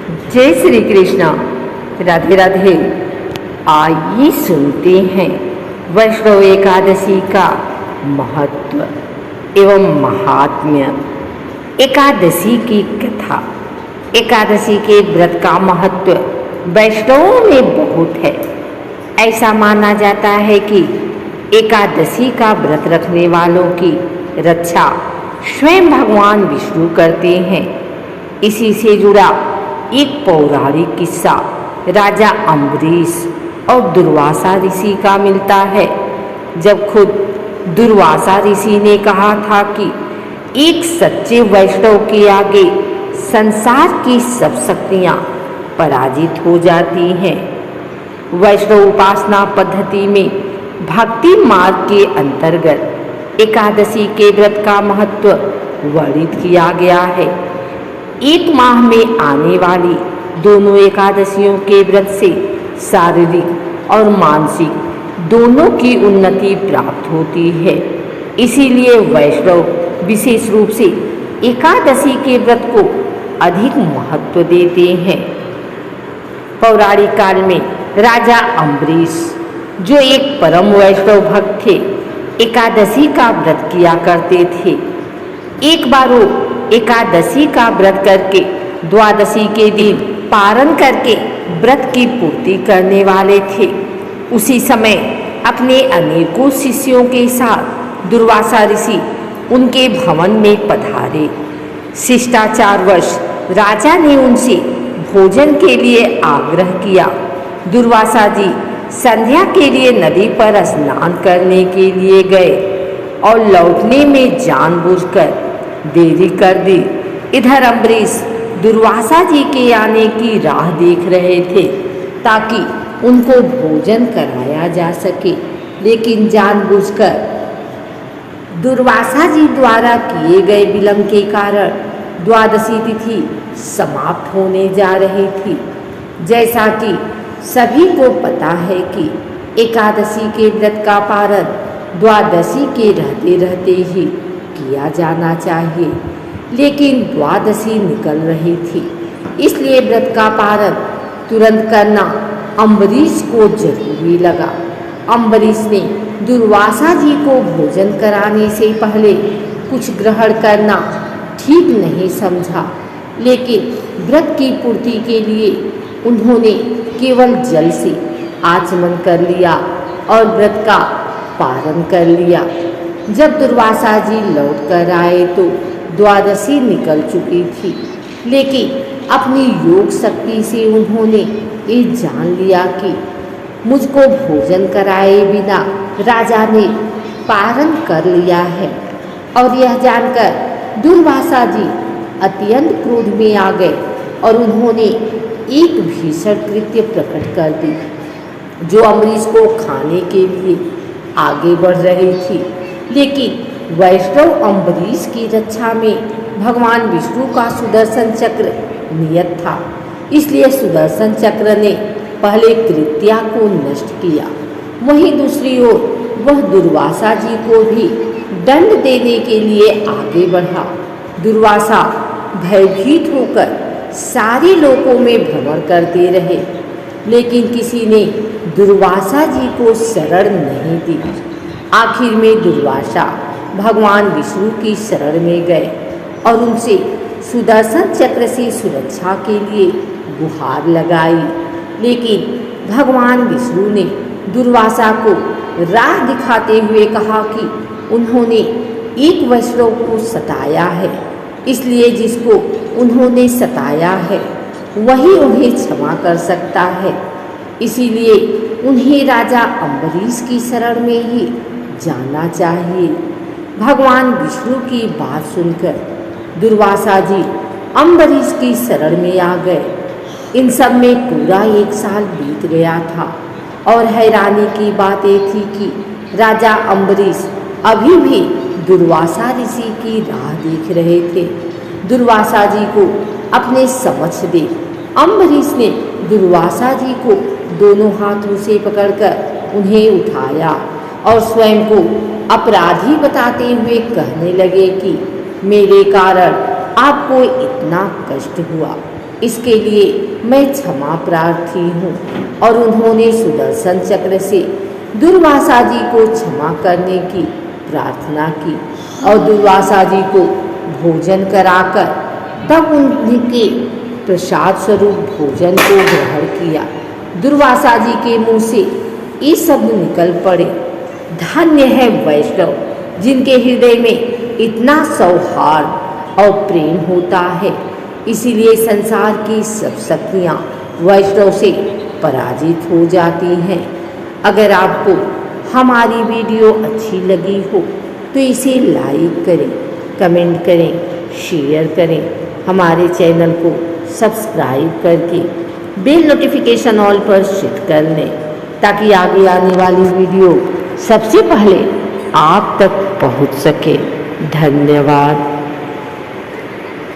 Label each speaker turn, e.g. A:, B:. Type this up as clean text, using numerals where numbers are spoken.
A: जय श्री कृष्ण। राधे राधे। आइए सुनते हैं वैष्णव एकादशी का महत्व एवं महात्म्य। एकादशी की कथा। एकादशी के व्रत का महत्व वैष्णवों में बहुत है। ऐसा माना जाता है कि एकादशी का व्रत रखने वालों की रक्षा स्वयं भगवान विष्णु करते हैं। इसी से जुड़ा एक पौराणिक किस्सा राजा अम्बरीश और दुर्वासा ऋषि का मिलता है। जब खुद दुर्वासा ऋषि ने कहा था कि एक सच्चे वैष्णव के आगे संसार की सब शक्तियाँ पराजित हो जाती हैं। वैष्णव उपासना पद्धति में भक्ति मार्ग के अंतर्गत एकादशी के व्रत का महत्व वर्णित किया गया है। एक माह में आने वाली दोनों एकादशियों के व्रत से शारीरिक और मानसिक दोनों की उन्नति प्राप्त होती है। इसीलिए वैष्णव विशेष रूप से एकादशी के व्रत को अधिक महत्व देते हैं। पौराणिक काल में राजा अम्बरीश, जो एक परम वैष्णव भक्त थे, एकादशी का व्रत किया करते थे। एक बार वो एकादशी का व्रत करके द्वादशी के दिन पारण करके व्रत की पूर्ति करने वाले थे। उसी समय अपने अनेकों शिष्यों के साथ दुर्वासा ऋषि उनके भवन में पधारे। शिष्टाचारवश राजा ने उनसे भोजन के लिए आग्रह किया। दुर्वासा जी संध्या के लिए नदी पर स्नान करने के लिए गए और लौटने में जानबूझकर देरी कर दी। इधर अम्बरीश दुर्वासा जी के आने की राह देख रहे थे ताकि उनको भोजन कराया जा सके, लेकिन जानबूझकर दुर्वासा जी द्वारा किए गए विलंब के कारण द्वादशी तिथि समाप्त होने जा रही थी। जैसा कि सभी को पता है कि एकादशी के व्रत का पारण द्वादशी के रहते रहते ही किया जाना चाहिए, लेकिन द्वादशी निकल रही थी, इसलिए व्रत का पारण तुरंत करना अम्बरीश को जरूरी लगा। अम्बरीश ने दुर्वासा जी को भोजन कराने से पहले कुछ ग्रहण करना ठीक नहीं समझा, लेकिन व्रत की पूर्ति के लिए उन्होंने केवल जल से आचमन कर लिया और व्रत का पारण कर लिया। जब दुर्वासा जी लौट कर आए तो द्वादशी निकल चुकी थी, लेकिन अपनी योग शक्ति से उन्होंने ये जान लिया कि मुझको भोजन कराए बिना राजा ने पारण कर लिया है। और यह जानकर दुर्वासा जी अत्यंत क्रोध में आ गए और उन्होंने एक भीषण कृत्य प्रकट कर दी, जो अम्बरीश को खाने के लिए आगे बढ़ रही थी। लेकिन वैष्णव अम्बरीश की रक्षा में भगवान विष्णु का सुदर्शन चक्र नियत था, इसलिए सुदर्शन चक्र ने पहले कृत्या को नष्ट किया। वहीं दूसरी ओर वह दुर्वासा जी को भी दंड देने के लिए आगे बढ़ा। दुर्वासा भयभीत होकर सारे लोकों में भ्रमण करते रहे, लेकिन किसी ने दुर्वासा जी को शरण नहीं दी। आखिर में दुर्वासा भगवान विष्णु की शरण में गए और उनसे सुदर्शन चक्र से सुरक्षा के लिए गुहार लगाई, लेकिन भगवान विष्णु ने दुर्वासा को राह दिखाते हुए कहा कि उन्होंने एक वैष्णव को सताया है, इसलिए जिसको उन्होंने सताया है वही उन्हें क्षमा कर सकता है। इसीलिए उन्हें राजा अम्बरीश की शरण में ही जाना चाहिए। भगवान विष्णु की बात सुनकर दुर्वासा जी अम्बरीश की शरण में आ गए। इन सब में पूरा 1 साल बीत गया था और हैरानी की बात ये थी कि राजा अम्बरीश अभी भी दुर्वासा ऋषि की राह देख रहे थे। दुर्वासा जी को अपने समक्ष देख अम्बरीश ने दुर्वासा जी को दोनों हाथों से पकड़कर उन्हें उठाया और स्वयं को अपराधी बताते हुए कहने लगे कि मेरे कारण आपको इतना कष्ट हुआ, इसके लिए मैं क्षमा प्रार्थी हूँ। और उन्होंने सुदर्शन चक्र से दुर्वासा जी को क्षमा करने की प्रार्थना की और दुर्वासा जी को भोजन कराकर तब उनके प्रसाद स्वरूप भोजन को ग्रहण किया। दुर्वासा जी के मुंह से ये शब्द निकल पड़े, धन्य है वैष्णव जिनके हृदय में इतना सौहार्द और प्रेम होता है। इसीलिए संसार की सब शक्तियाँ वैष्णव से पराजित हो जाती हैं। अगर आपको हमारी वीडियो अच्छी लगी हो तो इसे लाइक करें, कमेंट करें, शेयर करें। हमारे चैनल को सब्सक्राइब करके बेल नोटिफिकेशन ऑल पर सेट कर लें ताकि आगे आने वाली वीडियो सबसे पहले आप तक पहुंच सके। धन्यवाद।